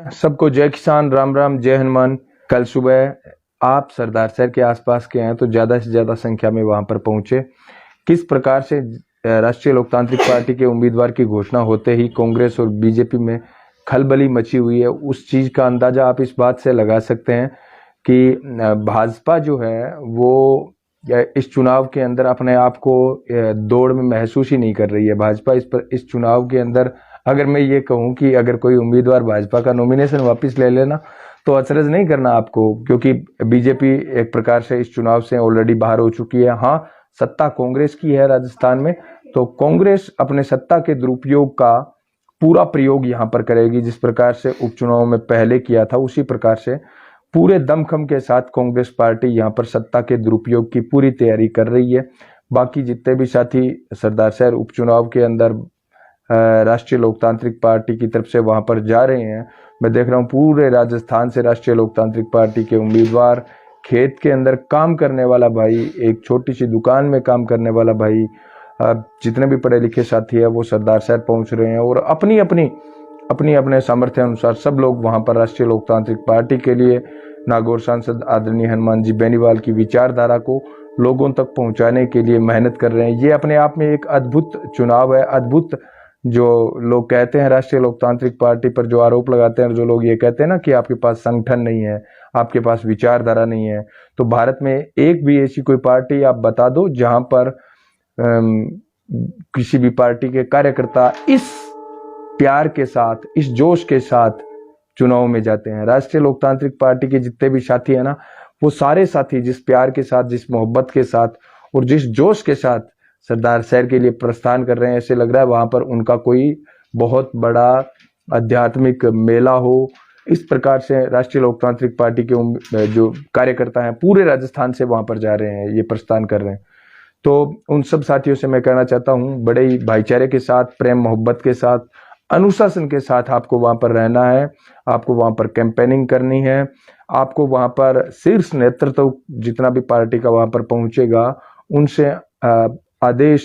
सबको जय किसान, राम राम, जय हनुमान। कल सुबह आप सरदार शहर के आसपास के हैं तो ज़्यादा से ज़्यादा संख्या में वहां पर पहुंचे। किस प्रकार से राष्ट्रीय लोकतांत्रिक पार्टी के उम्मीदवार की घोषणा होते ही कांग्रेस और बीजेपी में खलबली मची हुई है, उस चीज़ का अंदाजा आप इस बात से लगा सकते हैं कि भाजपा जो है वो इस चुनाव के अंदर अपने आप को दौड़ में महसूस ही नहीं कर रही है। भाजपा इस चुनाव के अंदर, अगर मैं ये कहूं कि अगर कोई उम्मीदवार भाजपा का नॉमिनेशन वापस ले लेना तो अचरज नहीं करना आपको, क्योंकि बीजेपी एक प्रकार से इस चुनाव से ऑलरेडी बाहर हो चुकी है। हाँ, सत्ता कांग्रेस की है राजस्थान में, तो कांग्रेस अपने सत्ता के दुरुपयोग का पूरा प्रयोग यहाँ पर करेगी। जिस प्रकार से उपचुनाव में पहले किया था उसी प्रकार से पूरे दमखम के साथ कांग्रेस पार्टी यहाँ पर सत्ता के दुरुपयोग की पूरी तैयारी कर रही है। बाकी जितने भी साथी सरदार शहर उपचुनाव के अंदर राष्ट्रीय लोकतांत्रिक पार्टी की तरफ से वहां पर जा रहे हैं, मैं देख रहा हूँ पूरे राजस्थान से राष्ट्रीय लोकतांत्रिक पार्टी के उम्मीदवार, खेत के अंदर काम करने वाला भाई, एक छोटी सी दुकान में काम करने वाला भाई, जितने भी पढ़े लिखे साथी है वो सरदार शहर पहुंच रहे हैं और अपनी अपने सामर्थ्य अनुसार सब लोग वहां पर राष्ट्रीय लोकतांत्रिक पार्टी के लिए नागौर सांसद आदरणीय हनुमान जी बेनीवाल की विचारधारा को लोगों तक पहुंचाने के लिए मेहनत कर रहे हैं। ये अपने आप में एक अद्भुत चुनाव है। अद्भुत जो लोग कहते हैं राष्ट्रीय लोकतांत्रिक पार्टी पर जो आरोप लगाते हैं, जो लोग ये कहते हैं ना कि आपके पास संगठन नहीं है, आपके पास विचारधारा नहीं है, तो भारत में एक भी ऐसी कोई पार्टी आप बता दो जहां पर किसी भी पार्टी के कार्यकर्ता इस प्यार के साथ, इस जोश के साथ चुनाव में जाते हैं। राष्ट्रीय लोकतांत्रिक पार्टी के जितने भी साथी है ना, वो सारे साथी जिस प्यार के साथ, जिस मोहब्बत के साथ और जिस जोश के साथ सरदार शहर के लिए प्रस्थान कर रहे हैं, ऐसे लग रहा है वहां पर उनका कोई बहुत बड़ा आध्यात्मिक मेला हो। इस प्रकार से राष्ट्रीय लोकतांत्रिक पार्टी के जो कार्यकर्ता हैं पूरे राजस्थान से वहां पर जा रहे हैं, ये प्रस्थान कर रहे हैं। तो उन सब साथियों से मैं कहना चाहता हूं, बड़े ही भाईचारे के साथ, प्रेम मोहब्बत के साथ, अनुशासन के साथ आपको वहां पर रहना है, आपको वहां पर कैंपेनिंग करनी है, आपको वहां पर शीर्ष नेतृत्व जितना भी पार्टी का वहां पर पहुंचेगा उनसे आदेश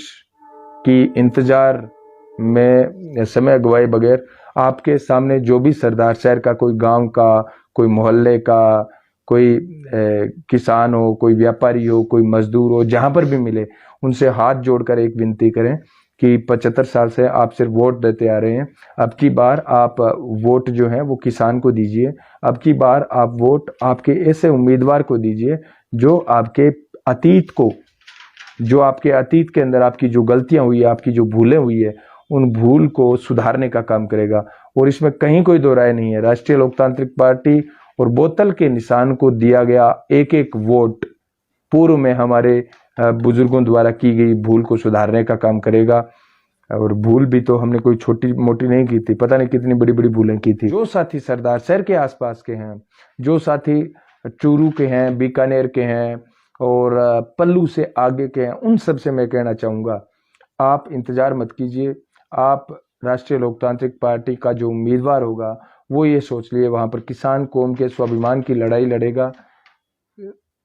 की इंतजार में समय गवाए बगैर आपके सामने जो भी सरदार शहर का कोई गांव का, कोई मोहल्ले का, कोई किसान हो, कोई व्यापारी हो, कोई मजदूर हो, जहां पर भी मिले उनसे हाथ जोड़कर एक विनती करें कि 75 साल से आप सिर्फ वोट देते आ रहे हैं, अब की बार आप वोट जो है वो किसान को दीजिए। अब की बार आप वोट आपके ऐसे उम्मीदवार को दीजिए जो आपके अतीत के अंदर आपकी जो गलतियां हुई है, आपकी जो भूलें हुई है, उन भूल को सुधारने का काम करेगा। और इसमें कहीं कोई दो राय नहीं है। राष्ट्रीय लोकतांत्रिक पार्टी और बोतल के निशान को दिया गया एक एक वोट पूर्व में हमारे बुजुर्गों द्वारा की गई भूल को सुधारने का काम करेगा। और भूल भी तो हमने कोई छोटी मोटी नहीं की थी, पता नहीं कितनी बड़ी बड़ी भूलें की थी। जो साथी सरदार शहर के आसपास के हैं, जो साथी चूरू के हैं, बीकानेर के हैं और पल्लू से आगे के हैं, उन सब से मैं कहना चाहूंगा आप इंतजार मत कीजिए। आप राष्ट्रीय लोकतांत्रिक पार्टी का जो उम्मीदवार होगा वो ये सोच लिए वहां पर किसान कौम के स्वाभिमान की लड़ाई लड़ेगा।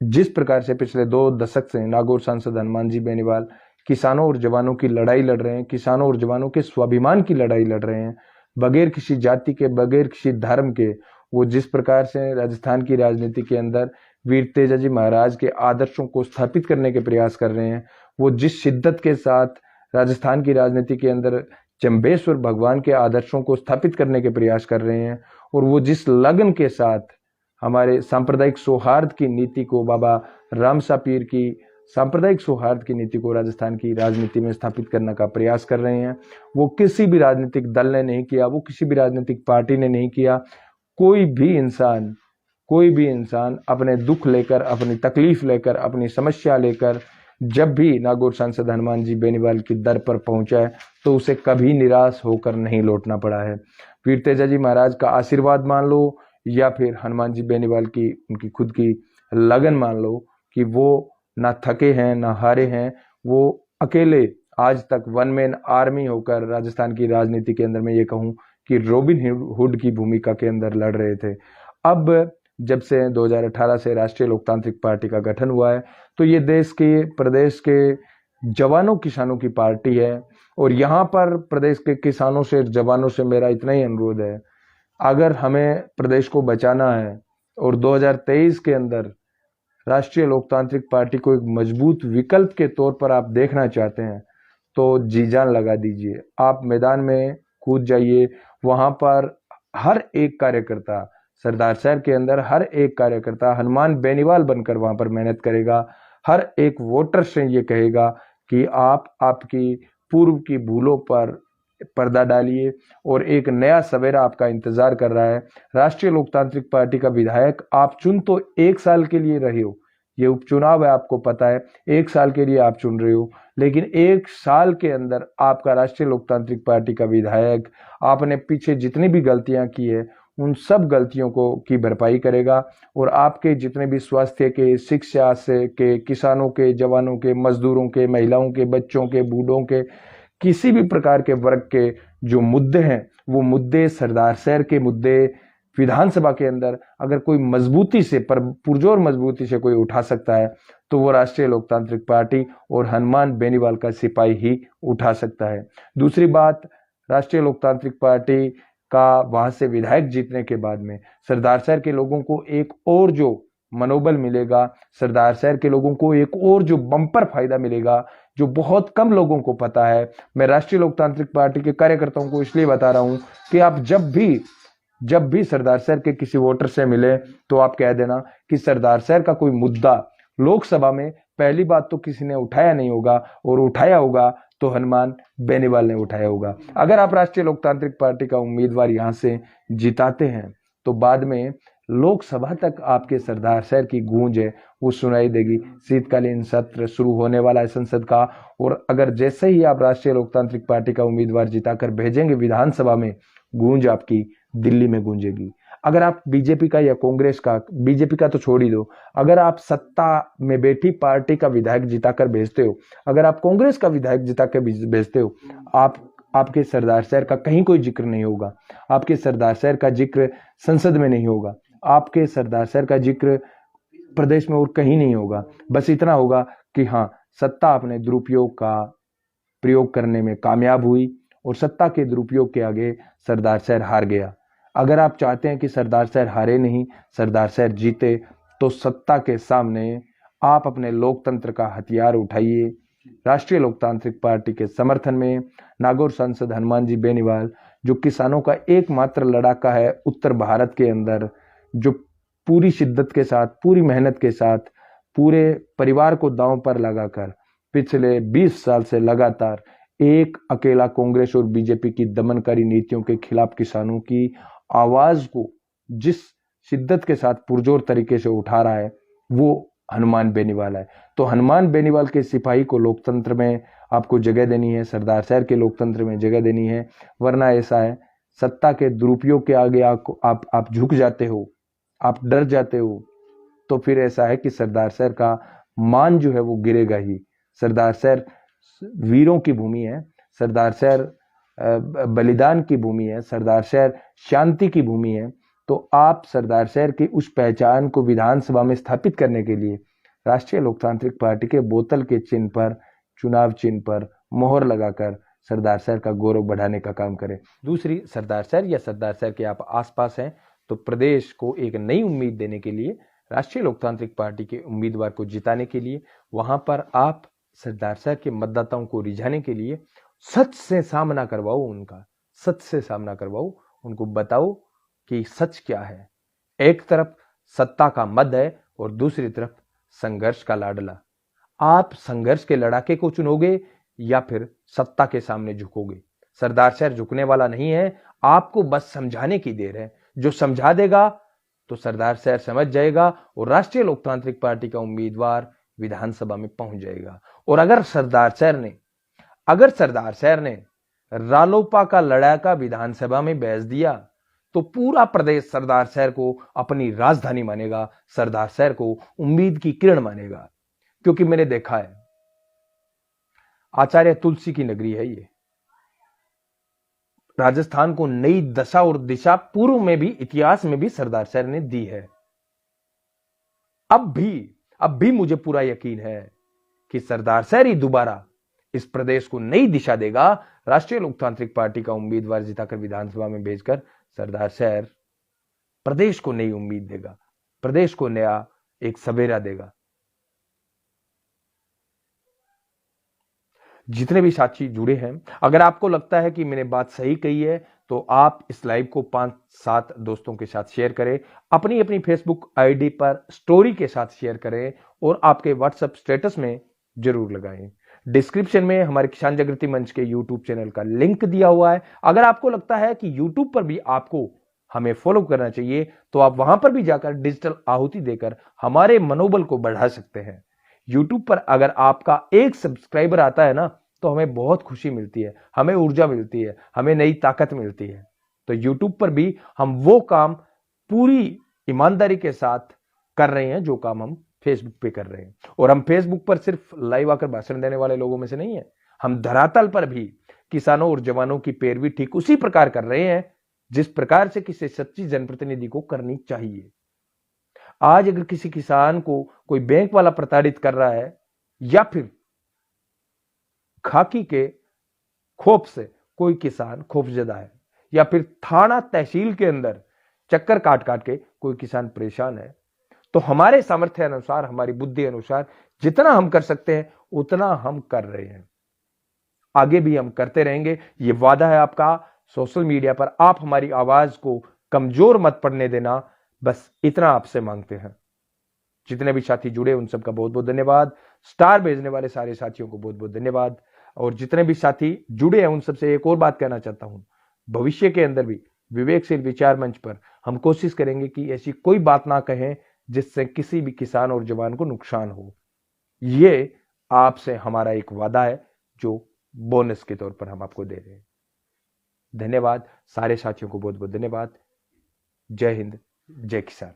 जिस प्रकार से पिछले 2 दशक से नागौर सांसद हनुमान जी बेनीवाल किसानों और जवानों की लड़ाई लड़ रहे हैं, किसानों और जवानों के स्वाभिमान की लड़ाई लड़ रहे हैं, बगैर किसी जाति के, बगैर किसी धर्म के। वो जिस प्रकार से राजस्थान की राजनीति के अंदर वीर तेजाजी महाराज के आदर्शों को स्थापित करने के प्रयास कर रहे हैं, वो जिस शिद्दत के साथ राजस्थान की राजनीति के अंदर चंबेश्वर भगवान के आदर्शों को स्थापित करने के प्रयास कर रहे हैं, और वो जिस लगन के साथ हमारे सांप्रदायिक सौहार्द की नीति को, बाबा रामसा पीर की सांप्रदायिक सौहार्द की नीति को राजस्थान की राजनीति में स्थापित करने का प्रयास कर रहे हैं, वो किसी भी राजनीतिक दल ने नहीं किया, वो किसी भी राजनीतिक पार्टी ने नहीं किया। कोई भी इंसान अपने दुख लेकर, अपनी तकलीफ लेकर, अपनी समस्या लेकर जब भी नागौर सांसद हनुमान जी बेनीवाल की दर पर पहुंचा है तो उसे कभी निराश होकर नहीं लौटना पड़ा है। वीर तेजाजी महाराज का आशीर्वाद मान लो या फिर हनुमान जी बेनीवाल की उनकी खुद की लगन मान लो कि वो ना थके हैं ना हारे हैं। वो अकेले आज तक वन मैन आर्मी होकर राजस्थान की राजनीति के अंदर मैं ये कहूं कि रॉबिन हुड की भूमिका के अंदर लड़ रहे थे। अब जब से 2018 से राष्ट्रीय लोकतांत्रिक पार्टी का गठन हुआ है तो ये देश के, प्रदेश के जवानों किसानों की पार्टी है। और यहाँ पर प्रदेश के किसानों से, जवानों से मेरा इतना ही अनुरोध है, अगर हमें प्रदेश को बचाना है और 2023 के अंदर राष्ट्रीय लोकतांत्रिक पार्टी को एक मजबूत विकल्प के तौर पर आप देखना चाहते हैं तो जी जान लगा दीजिए। आप मैदान में कूद जाइए। वहां पर हर एक कार्यकर्ता, सरदार शहर के अंदर हर एक कार्यकर्ता हनुमान बेनीवाल बनकर वहां पर मेहनत करेगा। हर एक वोटर से ये कहेगा कि आप आपकी पूर्व की भूलों पर पर्दा डालिए और एक नया सवेरा आपका इंतजार कर रहा है। राष्ट्रीय लोकतांत्रिक पार्टी का विधायक आप चुन तो 1 साल के लिए रहे हो, ये उपचुनाव है, आपको पता है, 1 साल के लिए आप चुन रहे हो, लेकिन 1 साल के अंदर आपका राष्ट्रीय लोकतांत्रिक पार्टी का विधायक आपने पीछे जितनी भी गलतियां की है उन सब गलतियों को की भरपाई करेगा और आपके जितने भी स्वास्थ्य के, शिक्षा से के, किसानों के, जवानों के, मजदूरों के, महिलाओं के, बच्चों के, बूढ़ों के, किसी भी प्रकार के वर्ग के जो मुद्दे हैं वो मुद्दे, सरदार शहर के मुद्दे विधानसभा के अंदर अगर कोई मजबूती से, पर पुरजोर मजबूती से कोई उठा सकता है तो वो राष्ट्रीय लोकतांत्रिक पार्टी और हनुमान बेनीवाल का सिपाही ही उठा सकता है। दूसरी बात, राष्ट्रीय लोकतांत्रिक पार्टी का वहां से विधायक जीतने के बाद में सरदार शहर के लोगों को एक और जो मनोबल मिलेगा, सरदार शहर के लोगों को एक और जो बम्पर फायदा मिलेगा जो बहुत कम लोगों को पता है। मैं राष्ट्रीय लोकतांत्रिक पार्टी के कार्यकर्ताओं को इसलिए बता रहा हूं कि आप जब भी सरदार शहर के किसी वोटर से मिले तो आप कह देना कि सरदार शहर का कोई मुद्दा लोकसभा में पहली बात तो किसी ने उठाया नहीं होगा, और उठाया होगा तो हनुमान बेनीवाल ने उठाया होगा। अगर आप राष्ट्रीय लोकतांत्रिक पार्टी का उम्मीदवार यहां से जिताते हैं तो बाद में लोकसभा तक आपके सरदार शहर की गूंज है वो सुनाई देगी। शीतकालीन सत्र शुरू होने वाला है संसद का, और अगर जैसे ही आप राष्ट्रीय लोकतांत्रिक पार्टी का उम्मीदवार जिताकर भेजेंगे विधानसभा में, गूंज आपकी दिल्ली में गूंजेगी। अगर आप बीजेपी का या कांग्रेस का, बीजेपी का तो छोड़ ही दो, अगर आप सत्ता में बैठी पार्टी का विधायक जिताकर भेजते हो, अगर आप कांग्रेस का विधायक जिताकर भेजते हो, आपके सरदार शहर का कहीं कोई जिक्र नहीं होगा, आपके सरदार शहर का जिक्र संसद में नहीं होगा, आपके सरदार शहर का जिक्र प्रदेश में और कहीं नहीं होगा। बस इतना होगा कि हाँ, सत्ता अपने दुरुपयोग का प्रयोग करने में कामयाब हुई और सत्ता के दुरुपयोग के आगे सरदार शहर हार गया। अगर आप चाहते हैं कि सरदार शहर हारे नहीं, सरदार शहर जीते, तो सत्ता के सामने आप अपने लोकतंत्र का हथियार उठाइए। राष्ट्रीय लोकतांत्रिक पार्टी के समर्थन में नागौर सांसद हनुमान जी बेनीवाल, जो किसानों का एकमात्र लड़ाका है उत्तर भारत के अंदर, जो पूरी शिद्दत के साथ, पूरी मेहनत के साथ, पूरे परिवार को दांव पर लगाकर पिछले 20 साल से लगातार एक अकेला कांग्रेस और बीजेपी की दमनकारी नीतियों के खिलाफ किसानों की आवाज को जिस शिद्दत के साथ पुरजोर तरीके से उठा रहा है वो हनुमान बेनीवाल है। तो हनुमान बेनीवाल के सिपाही को लोकतंत्र में आपको जगह देनी है, सरदार शहर के लोकतंत्र में जगह देनी है, वरना ऐसा है सत्ता के दुरुपयोग के आगे आप झुक जाते हो, आप डर जाते हो, तो फिर ऐसा है कि सरदार शहर का मान जो है वो गिरेगा ही। सरदार शहर वीरों की भूमि है, सरदार शहर बलिदान की भूमि है, सरदार शहर शांति की भूमि है। तो आप सरदार शहर की उस पहचान को विधानसभा में स्थापित करने के लिए राष्ट्रीय लोकतांत्रिक पार्टी के बोतल के चिन्ह पर, चुनाव चिन्ह पर मोहर लगाकर सरदार शहर का गौरव बढ़ाने का काम करें। दूसरी, सरदार शहर या सरदार शहर के आप आसपास हैं तो प्रदेश को एक नई उम्मीद देने के लिए, राष्ट्रीय लोकतांत्रिक पार्टी के उम्मीदवार को जिताने के लिए, वहां पर आप सरदार शहर के मतदाताओं को रिझाने के लिए सच से सामना करवाओ, उनका सच से सामना करवाओ, उनको बताओ कि सच क्या है। एक तरफ सत्ता का मद है और दूसरी तरफ संघर्ष का लाडला। आप संघर्ष के लड़ाके को चुनोगे या फिर सत्ता के सामने झुकोगे? सरदार शहर झुकने वाला नहीं है, आपको बस समझाने की देर है। जो समझा देगा तो सरदार शहर समझ जाएगा और राष्ट्रीय लोकतांत्रिक पार्टी का उम्मीदवार विधानसभा में पहुंच जाएगा। और अगर सरदार शहर ने रालोपा का लड़ाका विधानसभा में भेज दिया तो पूरा प्रदेश सरदार शहर को अपनी राजधानी मानेगा, सरदार शहर को उम्मीद की किरण मानेगा। क्योंकि मैंने देखा है, आचार्य तुलसी की नगरी है ये। राजस्थान को नई दशा और दिशा पूर्व में भी, इतिहास में भी सरदार शहर ने दी है। अब भी मुझे पूरा यकीन है कि सरदार शहर ही दोबारा इस प्रदेश को नई दिशा देगा। राष्ट्रीय लोकतांत्रिक पार्टी का उम्मीदवार जिताकर विधानसभा में भेजकर सरदार शहर प्रदेश को नई उम्मीद देगा, प्रदेश को नया एक सवेरा देगा। जितने भी साथी जुड़े हैं, अगर आपको लगता है कि मैंने बात सही कही है तो आप इस लाइव को 5-7 दोस्तों के साथ शेयर करें, अपनी अपनी फेसबुक आईडी पर स्टोरी के साथ शेयर करें और आपके व्हाट्सएप स्टेटस में जरूर लगाएं। डिस्क्रिप्शन में हमारे किसान जागृति मंच के यूट्यूब चैनल का लिंक दिया हुआ है। अगर आपको लगता है कि यूट्यूब पर भी आपको हमें फॉलो करना चाहिए तो आप वहां पर भी जाकर डिजिटल आहुति देकर हमारे मनोबल को बढ़ा सकते हैं। यूट्यूब पर अगर आपका एक सब्सक्राइबर आता है ना तो हमें बहुत खुशी मिलती है, हमें ऊर्जा मिलती है, हमें नई ताकत मिलती है। तो यूट्यूब पर भी हम वो काम पूरी ईमानदारी के साथ कर रहे हैं जो काम हम फेसबुक पे कर रहे हैं। और हम फेसबुक पर सिर्फ लाइव आकर भाषण देने वाले लोगों में से नहीं है, हम धरातल पर भी किसानों और जवानों की पैरवी ठीक उसी प्रकार कर रहे हैं जिस प्रकार से किसी सच्ची जनप्रतिनिधि को करनी चाहिए। आज अगर किसी किसान को कोई बैंक वाला प्रताड़ित कर रहा है या फिर खाकी के खौफ से कोई किसान खौफजदा है या फिर थाना तहसील के अंदर चक्कर काट काट के कोई किसान परेशान है, तो हमारे सामर्थ्य अनुसार, हमारी बुद्धि अनुसार जितना हम कर सकते हैं उतना हम कर रहे हैं। आगे भी हम करते रहेंगे, ये वादा है आपका। सोशल मीडिया पर आप हमारी आवाज को कमजोर मत पड़ने देना, बस इतना आपसे मांगते हैं। जितने भी साथी जुड़े उन सबका बहुत बहुत धन्यवाद। स्टार भेजने वाले सारे साथियों को बहुत बहुत धन्यवाद। और जितने भी साथी जुड़े हैं उन सबसे एक और बात कहना चाहता हूं, भविष्य के अंदर भी विवेकशील विचार मंच पर हम कोशिश करेंगे कि ऐसी कोई बात ना कहें जिससे किसी भी किसान और जवान को नुकसान हो। ये आपसे हमारा एक वादा है जो बोनस के तौर पर हम आपको दे रहे हैं। धन्यवाद सारे साथियों को, बहुत बहुत धन्यवाद। जय हिंद, जय किसान।